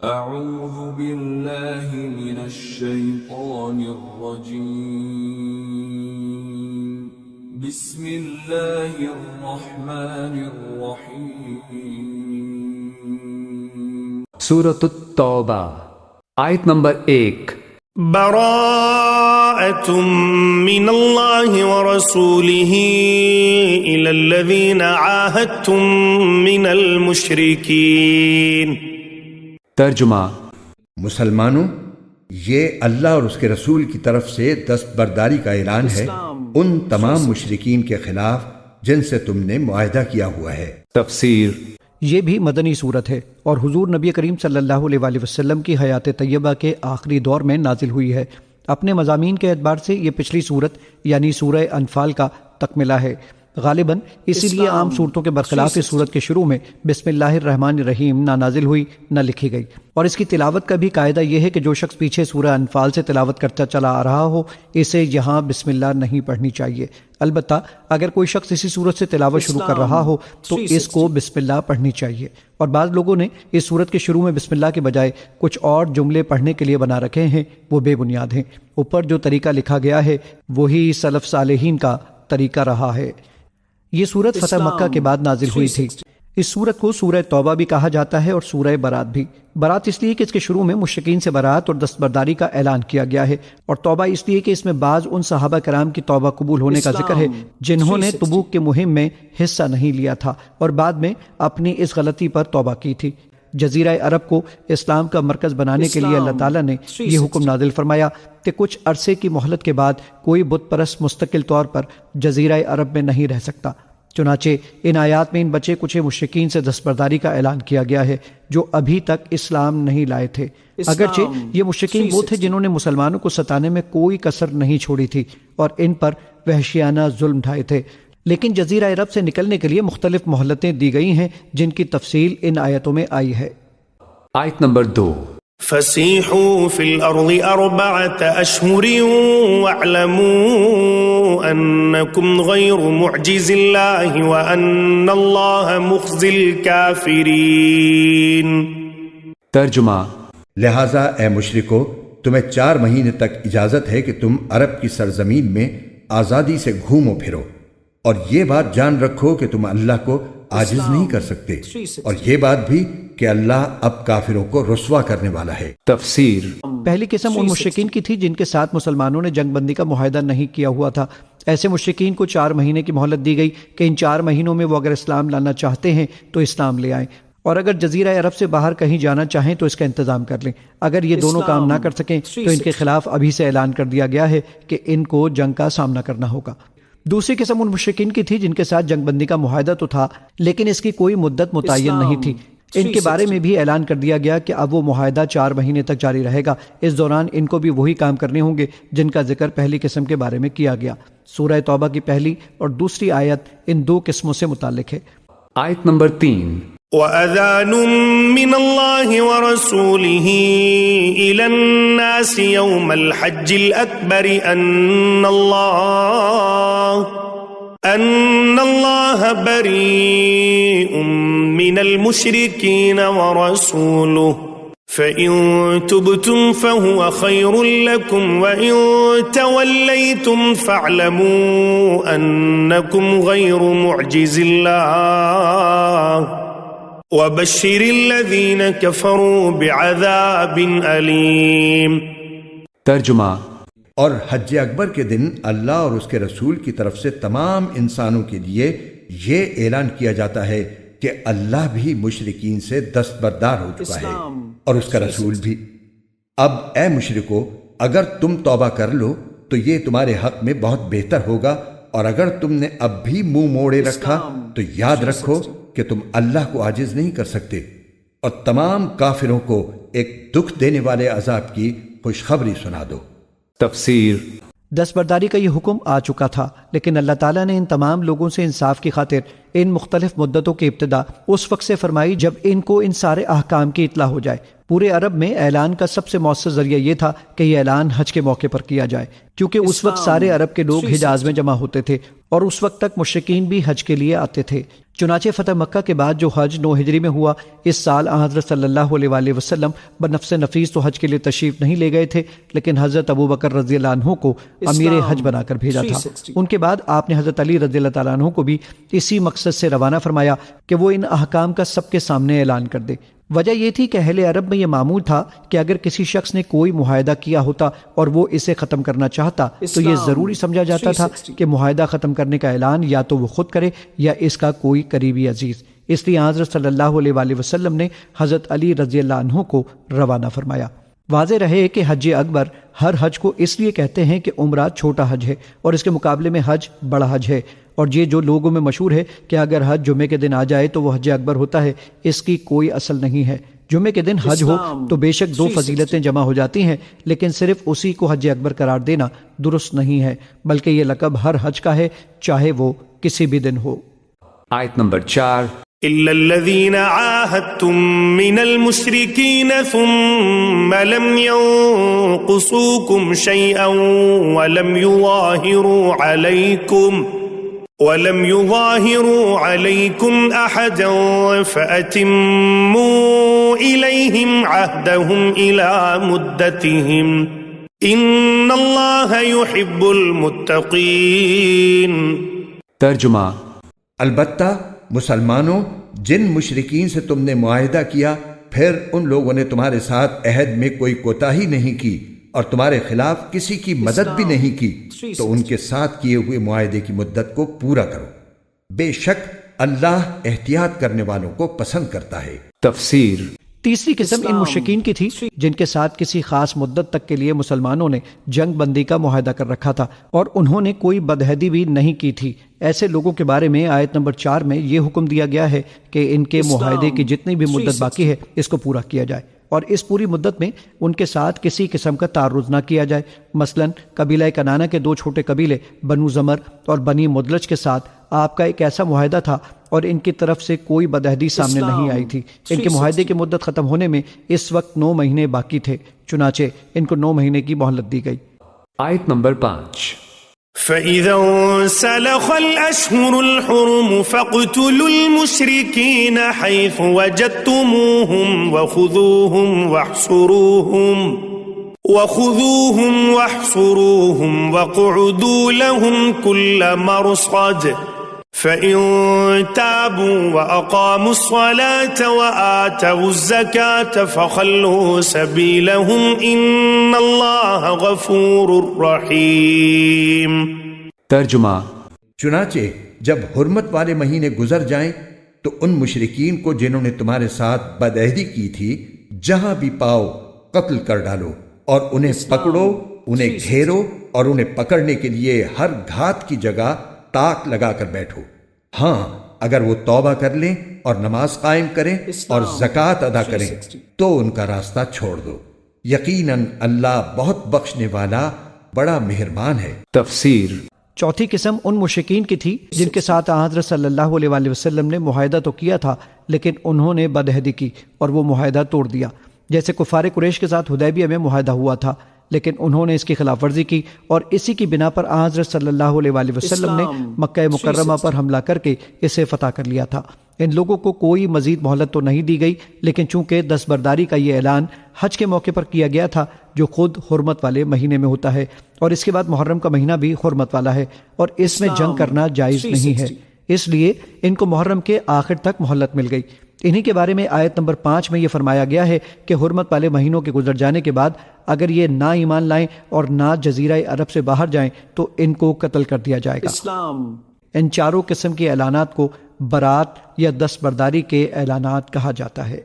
أعوذ بالله من الشيطان الرجيم بسم الله الرحمن الرحيم سورۃ التوبہ آیت نمبر 1 براءة من الله ورسوله إلى الذين عاهدتم من المشركين۔ ترجمہ، مسلمانوں، یہ اللہ اور اس کے رسول کی طرف سے دستبرداری کا اعلان ہے ان تمام مشرکین کے خلاف جن سے تم نے معاہدہ کیا ہوا ہے۔ تفسیر۔ یہ بھی مدنی صورت ہے اور حضور نبی کریم صلی اللہ علیہ وآلہ وسلم کی حیات طیبہ کے آخری دور میں نازل ہوئی ہے۔ اپنے مضامین کے اعتبار سے یہ پچھلی صورت یعنی سورہ انفال کا تکملہ ہے۔ غالباً اسی لیے عام صورتوں کے برخلاف اس صورت کے شروع میں بسم اللہ الرحمن الرحیم نہ نازل ہوئی نہ لکھی گئی، اور اس کی تلاوت کا بھی قاعدہ یہ ہے کہ جو شخص پیچھے سورہ انفال سے تلاوت کرتا چلا آ رہا ہو اسے یہاں بسم اللہ نہیں پڑھنی چاہیے۔ البتہ اگر کوئی شخص اسی صورت سے تلاوت شروع کر رہا ہو تو اس کو بسم اللہ پڑھنی چاہیے، اور بعض لوگوں نے اس صورت کے شروع میں بسم اللہ کے بجائے کچھ اور جملے پڑھنے کے لیے بنا رکھے ہیں، وہ بے بنیاد ہیں۔ اوپر جو طریقہ لکھا گیا ہے وہی سلف صالحین کا طریقہ رہا ہے۔ یہ سورت فتح مکہ کے بعد نازل ہوئی تھی۔ اس سورت کو سورہ توبہ بھی کہا جاتا ہے اور سورہ برات بھی۔ برات اس لیے کہ اس کے شروع میں مشرکین سے برات اور دستبرداری کا اعلان کیا گیا ہے، اور توبہ اس لیے کہ اس میں بعض ان صحابہ کرام کی توبہ قبول ہونے کا ذکر ہے جنہوں نے تبوک کے مہم میں حصہ نہیں لیا تھا اور بعد میں اپنی اس غلطی پر توبہ کی تھی۔ جزیرہ عرب کو اسلام کا مرکز بنانے کے لیے اللہ تعالیٰ نے یہ حکم نازل فرمایا کہ کچھ عرصے کی مہلت کے بعد کوئی بت پرست مستقل طور پر جزیرہ عرب میں نہیں رہ سکتا۔ چنانچہ ان آیات میں ان بچے کچھ مشرکین سے دستبرداری کا اعلان کیا گیا ہے جو ابھی تک اسلام نہیں لائے تھے، اگرچہ یہ مشرکین وہ تھے جنہوں نے مسلمانوں کو ستانے میں کوئی کسر نہیں چھوڑی تھی اور ان پر وحشیانہ ظلم ڈھائے تھے، لیکن جزیرہ عرب سے نکلنے کے لیے مختلف مہلتیں دی گئی ہیں جن کی تفصیل ان آیتوں میں آئی ہے۔ آیت نمبر 2 فسیحوا فی الارض 4 اشہر واعلموا انکم غیر معجز اللہ وان اللہ مخزی الکافرین۔ ترجمہ، لہٰذا اے مشرکو، تمہیں 4 مہینے تک اجازت ہے کہ تم عرب کی سرزمین میں آزادی سے گھومو پھرو، اور یہ بات جان رکھو کہ تم اللہ کو عاجز نہیں کر سکتے، اور یہ بات بھی کہ اللہ اب کافروں کو رسوا کرنے والا ہے۔ تفسیر۔ پہلی قسم ان مشرکین کی تھی جن کے ساتھ مسلمانوں نے جنگ بندی کا معاہدہ نہیں کیا ہوا تھا۔ ایسے مشرکین کو 4 مہینے کی مہلت دی گئی کہ ان 4 مہینوں میں وہ اگر اسلام لانا چاہتے ہیں تو اسلام لے آئیں، اور اگر جزیرہ عرب سے باہر کہیں جانا چاہیں تو اس کا انتظام کر لیں۔ اگر یہ دونوں کام نہ کر سکیں تو ان کے خلاف ابھی سے اعلان کر دیا گیا ہے کہ ان کو جنگ کا سامنا کرنا ہوگا۔ دوسری قسم ان مشرکین کی تھی جن کے ساتھ جنگ بندی کا معاہدہ تو تھا لیکن اس کی کوئی مدت متعین نہیں تھی۔ ان کے بارے میں بھی اعلان کر دیا گیا کہ اب وہ معاہدہ 4 مہینے تک جاری رہے گا، اس دوران ان کو بھی وہی کام کرنے ہوں گے جن کا ذکر پہلی قسم کے بارے میں کیا گیا۔ سورہ توبہ کی پہلی اور دوسری آیت ان 2 قسموں سے متعلق ہے۔ آیت نمبر 3 وَأَذَانٌ مِّنَ اللَّهِ وَرَسُولِهِ إِلَى النَّاسِ يَوْمَ الْحَجِّ الْأَكْبَرِ أَنَّ اللَّهَ بَرِيءٌ مِّنَ الْمُشْرِكِينَ وَرَسُولُهُ فَإِن تُبْتُمْ فَهُوَ خَيْرٌ لَكُمْ وَإِن تَوَلَّيْتُمْ فَاعْلَمُوا أَنَّكُمْ غَيْرُ مُعْجِزِ اللَّهِ وَبَشِّرِ الَّذِينَ كَفَرُوا بِعَذَابٍ أَلِيمٍ۔ ترجمہ، اور حج اکبر کے دن اللہ اور اس کے رسول کی طرف سے تمام انسانوں کے لیے یہ اعلان کیا جاتا ہے کہ اللہ بھی مشرکین سے دستبردار ہو چکا ہے اور اس کا رسول بھی۔ اب اے مشرکو، اگر تم توبہ کر لو تو یہ تمہارے حق میں بہت بہتر ہوگا، اور اگر تم نے اب بھی منہ موڑے رکھا تو یاد رکھو کہ تم اللہ کو عاجز نہیں کر سکتے، اور تمام کافروں کو ایک دکھ دینے والے عذاب کی خوشخبری سنا دو۔ تفسیر۔ دستبرداری کا یہ حکم آ چکا تھا، لیکن اللہ تعالیٰ نے ان تمام لوگوں سے انصاف کی خاطر ان مختلف مدتوں کی ابتدا اس وقت سے فرمائی جب ان کو ان سارے احکام کی اطلاع ہو جائے۔ پورے عرب میں اعلان کا سب سے مؤثر ذریعہ یہ تھا کہ یہ اعلان حج کے موقع پر کیا جائے، کیونکہ اس وقت سارے عرب کے لوگ حجاز میں جمع ہوتے تھے اور اس وقت تک مشرکین بھی حج کے لیے آتے تھے۔ چنانچہ فتح مکہ کے بعد جو حج 9 ہجری میں ہوا، اس سال حضرت صلی اللہ علیہ وآلہ وسلم بنفس نفیس تو حج کے لیے تشریف نہیں لے گئے تھے، لیکن حضرت ابو بکر رضی اللہ عنہ کو امیر حج بنا کر بھیجا تھا۔ ان کے بعد آپ نے حضرت علی رضی اللہ تعالیٰ عنہ کو بھی اسی مقصد سے روانہ فرمایا کہ وہ ان احکام کا سب کے سامنے اعلان کر دے۔ وجہ یہ تھی کہ اہل عرب میں یہ معمول تھا کہ اگر کسی شخص نے کوئی معاہدہ کیا ہوتا اور وہ اسے ختم کرنا چاہتا تو یہ ضروری سمجھا جاتا تھا کہ معاہدہ ختم کرنے کا اعلان یا تو وہ خود کرے یا اس کا کوئی قریبی عزیز۔ اس لیے حضرت صلی اللہ علیہ وآلہ وسلم نے حضرت علی رضی اللہ عنہ کو روانہ فرمایا۔ واضح رہے کہ حج اکبر ہر حج کو اس لیے کہتے ہیں کہ عمرہ چھوٹا حج ہے اور اس کے مقابلے میں حج بڑا حج ہے، اور یہ جو لوگوں میں مشہور ہے کہ اگر حج جمعے کے دن آ جائے تو وہ حج اکبر ہوتا ہے، اس کی کوئی اصل نہیں ہے۔ جمعے کے دن حج ہو تو بے شک 2 فضیلتیں جمع ہو جاتی ہیں، لیکن صرف اسی کو حج اکبر قرار دینا درست نہیں ہے، بلکہ یہ لقب ہر حج کا ہے، چاہے وہ کسی بھی دن ہو۔ آیت نمبر 4۔ إلا الذين عاهدتم من المشركين ثم لم ينقصوكم شيئا ولم يظاهروا عليكم أحدا فأتموا إليهم عهدهم إلى مدتهم إن الله يحب المتقين۔ ترجمہ۔ البتہ مسلمانوں، جن مشرکین سے تم نے معاہدہ کیا پھر ان لوگوں نے تمہارے ساتھ عہد میں کوئی کوتاہی نہیں کی اور تمہارے خلاف کسی کی مدد بھی نہیں کی تو ان کے ساتھ کیے ہوئے معاہدے کی مدت کو پورا کرو، بے شک اللہ احتیاط کرنے والوں کو پسند کرتا ہے۔ تفسیر۔ تیسری قسم ان مشرکین کی تھی جن کے ساتھ کسی خاص مدت تک کے لیے مسلمانوں نے جنگ بندی کا معاہدہ کر رکھا تھا اور انہوں نے کوئی بدہدی بھی نہیں کی تھی۔ ایسے لوگوں کے بارے میں آیت نمبر 4 میں یہ حکم دیا گیا ہے کہ ان کے معاہدے کی جتنی بھی مدت باقی ہے اس کو پورا کیا جائے اور اس پوری مدت میں ان کے ساتھ کسی قسم کا تعرض نہ کیا جائے۔ مثلا قبیلہ کنانہ کے 2 چھوٹے قبیلے بنو زمر اور بنی مدلج کے ساتھ آپ کا ایک ایسا معاہدہ تھا اور ان کی طرف سے کوئی بدہدی سامنے نہیں آئی تھی۔ ان کے معاہدے کی مدت ختم ہونے میں اس وقت 9 مہینے باقی تھے، چنانچہ ان کو 9 مہینے کی مہلت دی گئی۔ آیت نمبر 5۔ فَإِذَا انسَلَخَ الْأَشْهُرُ الْحُرُمُ فَاقْتُلُوا الْمُشْرِكِينَ حَيْثُ وَجَدتُّمُوهُمْ وَخُذُوهُمْ وَاحْصُرُوهُمْ وَاقْعُدُوا لَهُمْ كُلَّ مَرْصَدٍ فَإِن تَابُوا وَأَقَامُوا الصَّلَاةَ وَآتَوُا الزَّكَاةَ فَخَلُّوا سَبِيلَهُمْ إِنَّ اللَّهَ غَفُورٌ رَحِيمٌ۔ ترجمہ۔ چنانچہ جب حرمت والے مہینے گزر جائیں تو ان مشرکین کو جنہوں نے تمہارے ساتھ بدعہدی کی تھی جہاں بھی پاؤ قتل کر ڈالو اور انہیں پکڑو، انہیں گھیرو اور انہیں پکڑنے کے لیے ہر گھات کی جگہ تاک لگا کر بیٹھو۔ ہاں اگر وہ توبہ کر لیں اور نماز قائم کریں اور زکوٰۃ ادا کریں تو ان کا راستہ چھوڑ دو، یقیناً اللہ بہت بخشنے والا بڑا مہربان ہے۔ تفسیر۔ چوتھی قسم ان مشرکین کی تھی جن کے ساتھ حضرت صلی اللہ علیہ وآلہ وسلم نے معاہدہ تو کیا تھا لیکن انہوں نے بدعہدی کی اور وہ معاہدہ توڑ دیا، جیسے کفار قریش کے ساتھ حدیبیہ میں معاہدہ ہوا تھا لیکن انہوں نے اس کی خلاف ورزی کی اور اسی کی بنا پر حضرت صلی اللہ علیہ وآلہ وسلم نے مکہ مکرمہ پر حملہ کر کے اسے فتح کر لیا تھا۔ ان لوگوں کو کوئی مزید مہلت تو نہیں دی گئی، لیکن چونکہ دستبرداری کا یہ اعلان حج کے موقع پر کیا گیا تھا جو خود حرمت والے مہینے میں ہوتا ہے، اور اس کے بعد محرم کا مہینہ بھی حرمت والا ہے اور اس میں جنگ کرنا جائز نہیں ہے، اس لیے ان کو محرم کے آخر تک مہلت مل گئی۔ انہی کے بارے میں آیت نمبر 5 میں یہ فرمایا گیا ہے کہ حرمت والے مہینوں کے گزر جانے کے بعد اگر یہ نہ ایمان لائیں اور نہ جزیرہ عرب سے باہر جائیں تو ان کو قتل کر دیا جائے گا۔ ان چاروں قسم کے اعلانات کو برات یا دستبرداری کے اعلانات کہا جاتا ہے۔